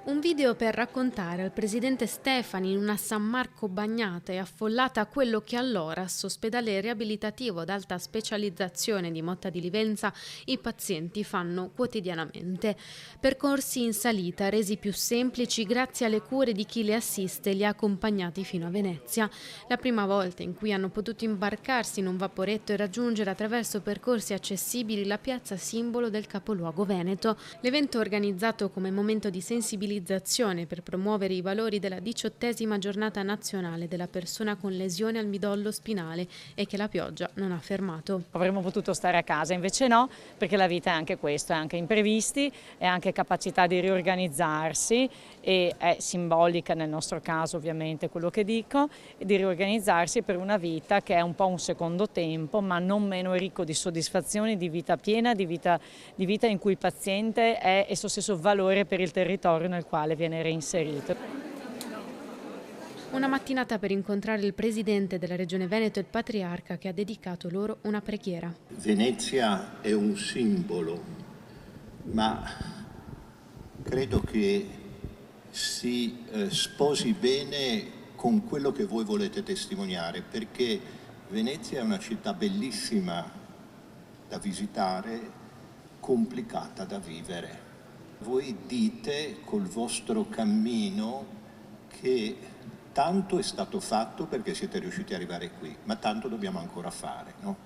Un video per raccontare al presidente Stefani in una San Marco bagnata e affollata quello che all'Oras, ospedale riabilitativo ad alta specializzazione di Motta di Livenza, i pazienti fanno quotidianamente. Percorsi in salita resi più semplici grazie alle cure di chi li assiste e li ha accompagnati fino a Venezia. La prima volta in cui hanno potuto imbarcarsi in un vaporetto e raggiungere attraverso percorsi accessibili la piazza simbolo del capoluogo veneto. L'evento organizzato come momento di sensibilizzazione per promuovere i valori della 18ª giornata nazionale della persona con lesione al midollo spinale e che la pioggia non ha fermato. Avremmo potuto stare a casa, invece no, perché la vita è anche questo, è anche imprevisti, è anche capacità di riorganizzarsi e è simbolica nel nostro caso ovviamente quello che dico, di riorganizzarsi per una vita che è un po' un secondo tempo, ma non meno ricco di soddisfazioni, di vita piena, di vita in cui il paziente è il suo stesso valore per il territorio nel quale viene reinserito. Una mattinata per incontrare il presidente della Regione Veneto e il patriarca che ha dedicato loro una preghiera. Venezia è un simbolo, ma credo che si sposi bene con quello che voi volete testimoniare, perché Venezia è una città bellissima da visitare, complicata da vivere. Voi dite col vostro cammino che tanto è stato fatto perché siete riusciti ad arrivare qui, ma tanto dobbiamo ancora fare, no?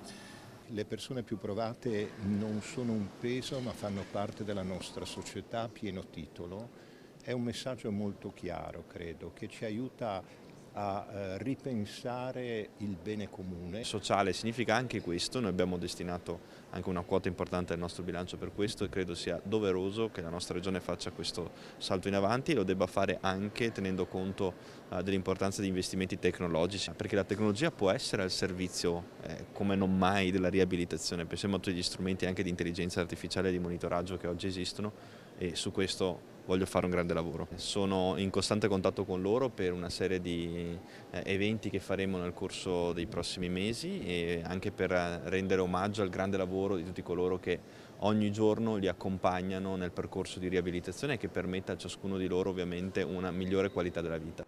Le persone più provate non sono un peso, ma fanno parte della nostra società a pieno titolo. È un messaggio molto chiaro, credo, che ci aiuta a ripensare il bene comune. Sociale significa anche questo, noi abbiamo destinato anche una quota importante del nostro bilancio per questo e credo sia doveroso che la nostra regione faccia questo salto in avanti e lo debba fare anche tenendo conto dell'importanza di investimenti tecnologici, perché la tecnologia può essere al servizio come non mai della riabilitazione. Pensiamo a tutti gli strumenti anche di intelligenza artificiale e di monitoraggio che oggi esistono e su questo voglio fare un grande lavoro. Sono in costante contatto con loro per una serie di eventi che faremo nel corso dei prossimi mesi e anche per rendere omaggio al grande lavoro di tutti coloro che ogni giorno li accompagnano nel percorso di riabilitazione e che permetta a ciascuno di loro ovviamente una migliore qualità della vita.